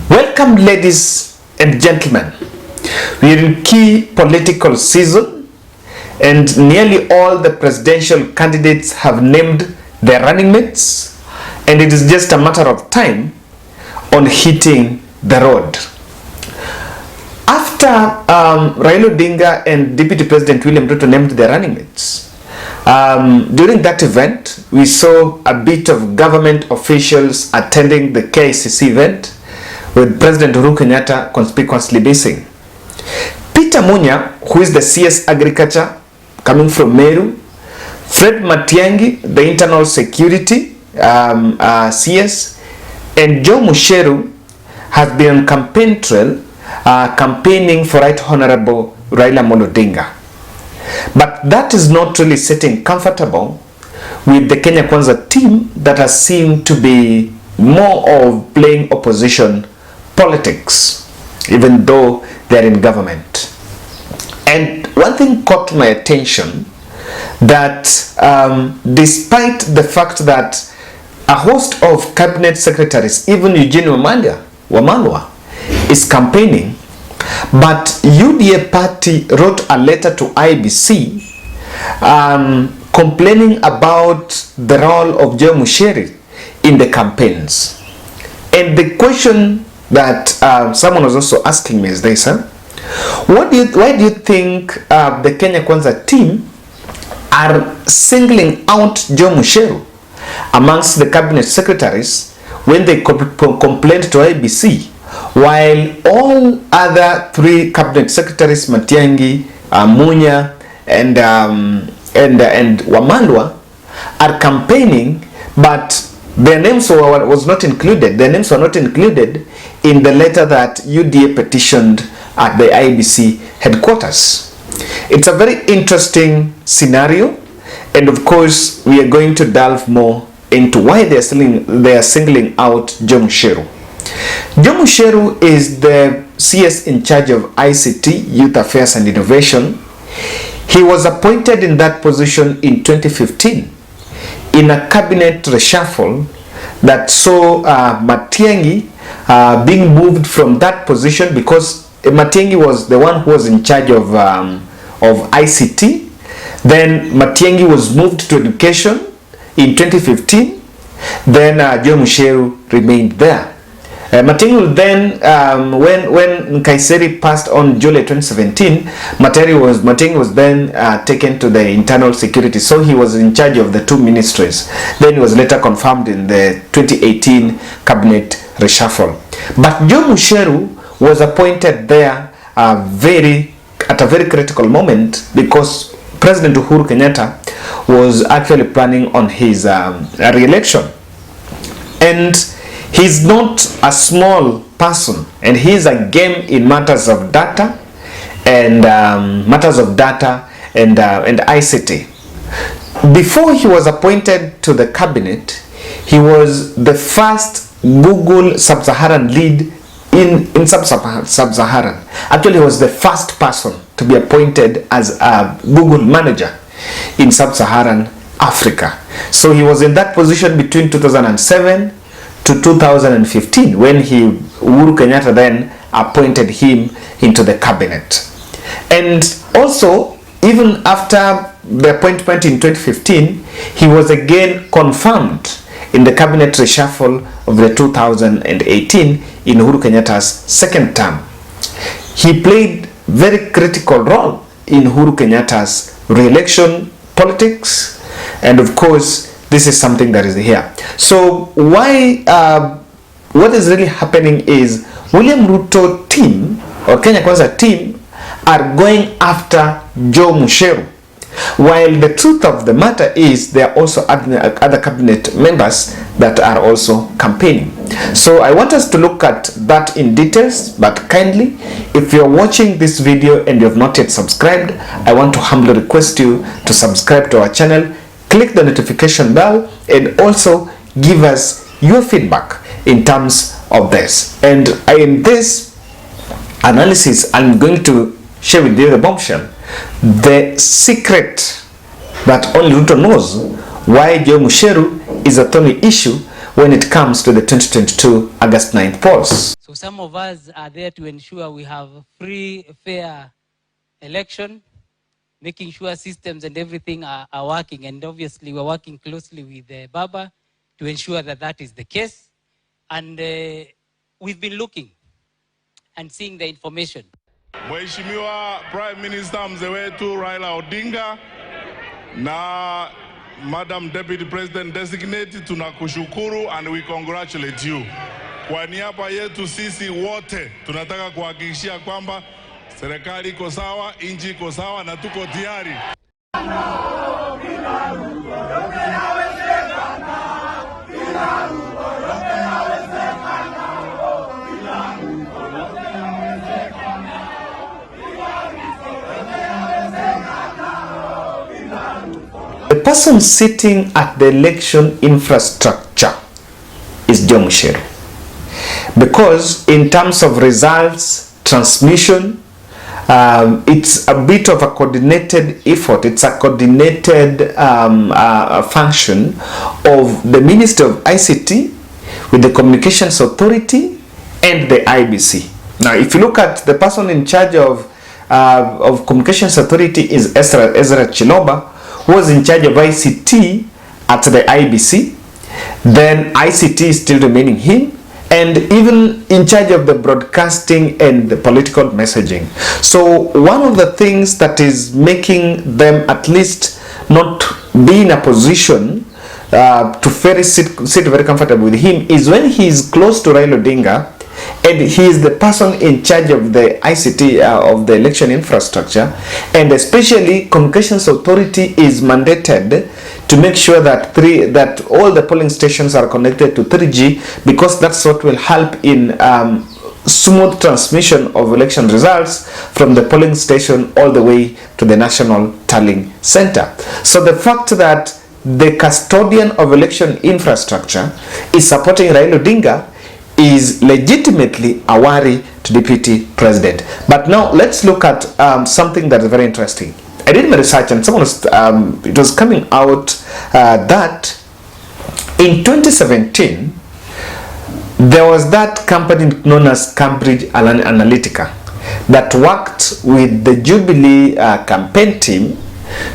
Welcome, ladies and gentlemen. We are in key political season and nearly all the presidential candidates have named their running mates, and it is just a matter of time on hitting the road. After Raila Odinga and Deputy President William Ruto named their running mates, during that event, we saw a bit of government officials attending the KICC event, with President Uhuru Kenyatta conspicuously missing. Peter Munya, who is the CS Agriculture coming from Meru, Fred Matiang'i, the Internal Security CS, and Joe Mucheru has been on campaign trail campaigning for Right Honorable Raila Odinga. But that is not really sitting comfortable with the Kenya Kwanza team that has seemed to be more of playing opposition politics, even though they're in government. And one thing caught my attention, that despite the fact that a host of cabinet secretaries, even Eugene Wamalwa, is campaigning, but UDA party wrote a letter to IBC complaining about the role of Joe Mucheru in the campaigns. And the question that someone was also asking me is this: why do you think the Kenya Kwanza team are singling out Joe Mucheru amongst the cabinet secretaries when they complained to IBC, while all other three cabinet secretaries, Matiang'i, Munya, and Wamalwa, are campaigning, but their names was not included. Their names were not included in the letter that UDA petitioned at the IBC headquarters. It's a very interesting scenario, and of course we are going to delve more into why they are singling out Joe Mucheru. Joe Mucheru is the CS in charge of ICT, Youth Affairs and Innovation. He was appointed in that position in 2015 in a cabinet reshuffle that saw Matiang'i being moved from that position, because Matiang'i was the one who was in charge of ICT. Then Matiang'i was moved to education in 2015. Then Joe Mucheru remained there. Matiang'i then, when Nkaiseri passed on July 2017, Matiang'i was then taken to the internal security, so he was in charge of the two ministries. Then he was later confirmed in the 2018 cabinet reshuffle. But Joe Mucheru was appointed there at a very critical moment, because President Uhuru Kenyatta was actually planning on his re-election. And he's not a small person, and he's a game in matters of data and ICT. Before he was appointed to the cabinet, he was the first Google Sub-Saharan lead in Sub-Saharan. Actually, he was the first person to be appointed as a Google manager in Sub-Saharan Africa. So he was in that position between 2007 to 2015, when Uhuru Kenyatta then appointed him into the cabinet. And also, even after the appointment in 2015, he was again confirmed in the cabinet reshuffle of the 2018 in Uhuru Kenyatta's second term. He played very critical role in Uhuru Kenyatta's re-election politics, and of course this is something that is here. So what is really happening is William Ruto team, or Kenya Kwanza team, are going after Joe Mucheru, while the truth of the matter is there are also other cabinet members that are also campaigning. So I want us to look at that in details, but kindly, if you're watching this video and you have not yet subscribed, I want to humbly request you to subscribe to our channel, click the notification bell, and also give us your feedback in terms of this. And in this analysis, I'm going to share with you the bombshell, the secret that only Ruto knows, why Joe Mucheru is a thorny issue when it comes to the 2022 August 9th polls. So some of us are there to ensure we have free, fair election, making sure systems and everything are working. And obviously we're working closely with Baba to ensure that that is the case. And we've been looking and seeing the information. Mheshimiwa Prime Minister mzee wetu Raila Odinga na Madam Deputy President Designate, tunakushukuru and we congratulate you. Kwa niaba yetu sisi wote tunataka kuhakikishia kwamba serikali iko sawa, nchi iko sawa na tuko tayari. The person sitting at the election infrastructure is Mucheru, because in terms of results, transmission, it's a bit of a coordinated effort. It's a coordinated function of the Ministry of ICT with the Communications Authority and the IBC. Now, if you look at the person in charge of Communications Authority is Ezra Chiloba, who was in charge of ICT at the IBC. Then ICT is still remaining him, and even in charge of the broadcasting and the political messaging. So one of the things that is making them at least not be in a position to sit very comfortable with him is when he is close to Raila Odinga, and he is the person in charge of the ICT of the election infrastructure, and especially Communications Authority is mandated to make sure that all the polling stations are connected to 3G, because that's what will help in smooth transmission of election results from the polling station all the way to the national tallying center. So the fact that the custodian of election infrastructure is supporting Raila Odinga is legitimately a worry to Deputy President. But now let's look at something that is very interesting. I did my research and someone was, it was coming out that in 2017 there was that company known as Cambridge Analytica that worked with the Jubilee campaign team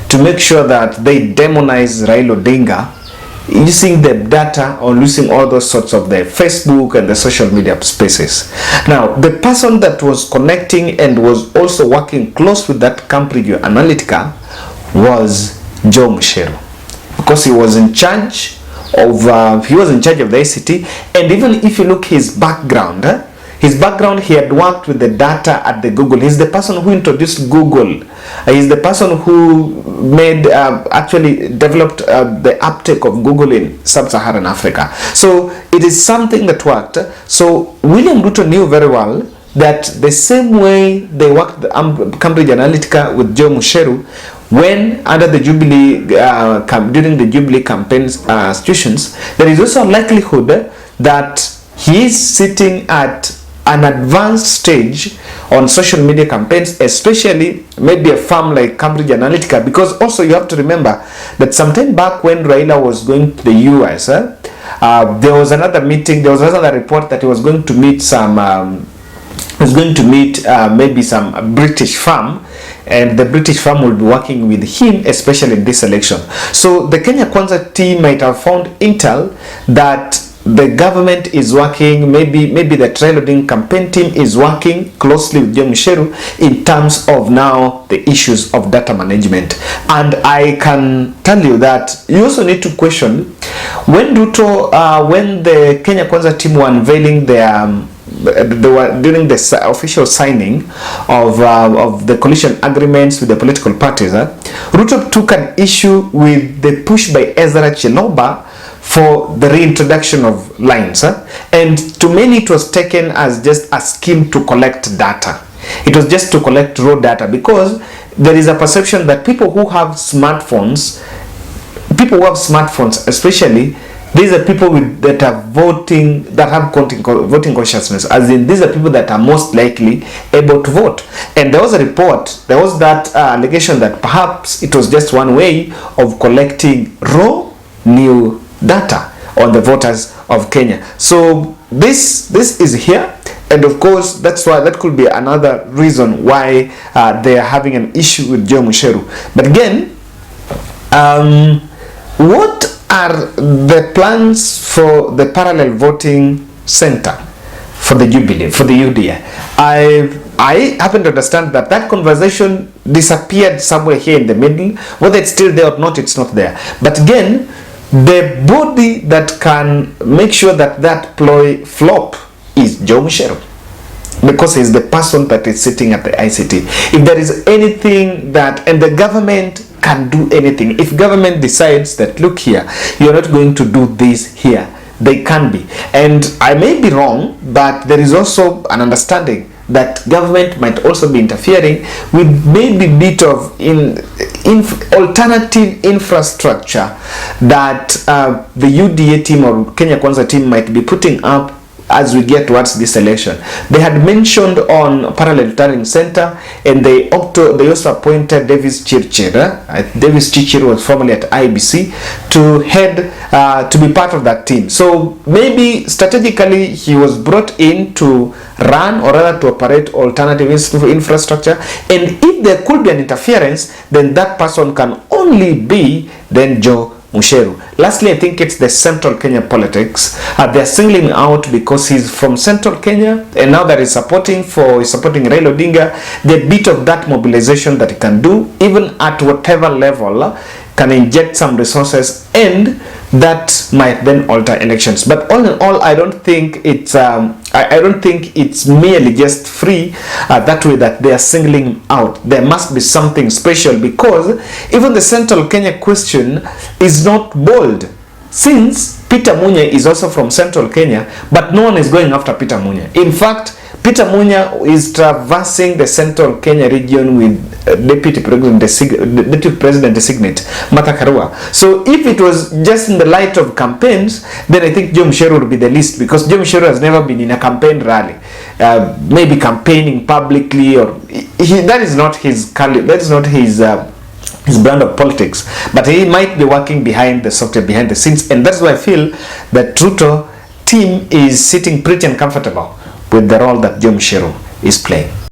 to make sure that they demonize Raila Odinga using the data or using all those sorts of the Facebook and the social media spaces. Now, the person that was connecting and was also working close with that Cambridge Analytica was Mucheru, because he was in charge of the ICT. And even if you look his background, he had worked with the data at the Google. He's the person who introduced Google. He's the person who made actually developed the uptake of Google in sub-Saharan Africa. So it is something that worked. So William Ruto knew very well that the same way they worked Cambridge Analytica with Mucheru, when under the Jubilee during the Jubilee campaign situations, there is also a likelihood that he is sitting at an advanced stage on social media campaigns, especially maybe a firm like Cambridge Analytica, because also you have to remember that sometime back when Raila was going to the US, there was another meeting, there was another report that he was going to meet maybe some British firm, and the British firm will be working with him, especially in this election. So the Kenya Kwanza team might have found intel that the government is working, maybe the Raila Odinga campaign team is working closely with Mucheru in terms of now the issues of data management. And I can tell you that you also need to question when Ruto, when the Kenya Kwanza team were unveiling their they were during the official signing of the coalition agreements with the political parties, Ruto took an issue with the push by Ezra Chiloba for the reintroduction of lines, and to many it was taken as just a scheme to collect data. It was just to collect raw data, because there is a perception that people who have smartphones, especially, these are people that are voting, that have voting consciousness, as in these are people that are most likely able to vote. And there was a report, there was that allegation that perhaps it was just one way of collecting raw new data. on the voters of Kenya. So this is here, and of course that's why that could be another reason why they are having an issue with Joe Mucheru. But again, what are the plans for the parallel voting center for the Jubilee, for the UDA? I happen to understand that that conversation disappeared somewhere here in the middle. Whether it's still there or not, it's not there. But again, the body that can make sure that that ploy flop is Joe Mucheru, because he's the person that is sitting at the ICT. If there is anything that, and the government can do anything, if government decides that, look here, you're not going to do this here, they can be. And I may be wrong, but there is also an understanding that government might also be interfering with maybe bit of alternative infrastructure that the UDA team or Kenya Kwanza team might be putting up as we get towards this election. They had mentioned on parallel voting center, and they also appointed Davis Chirchir. Davis Chirchir was formerly at IBC to head to be part of that team. So maybe strategically he was brought in to run, or rather to operate alternative infrastructure, and if there could be an interference, then that person can only be then Joe Mucheru. Lastly, I think it's the Central Kenya politics. They're singling out because he's from Central Kenya, and now that he's supporting Raila Odinga, the bit of that mobilization that he can do, even at whatever level, can inject some resources, and that might then alter elections. But all in all, I don't think it's merely just free that way that they are singling out. There must be something special, because even the Central Kenya question is not bold, since Peter Munya is also from Central Kenya, but no one is going after Peter Munya. In fact, Peter Munya is traversing the Central Kenya region with Deputy President designate Martha Karua. So if it was just in the light of campaigns, then I think Joe Mucheru would be the least, because Joe Mucheru has never been in a campaign rally, maybe campaigning publicly, or that is not his his brand of politics. But he might be working behind the software, behind the scenes, and that's why I feel that Ruto team is sitting pretty uncomfortable with the role that Joe Mucheru is playing.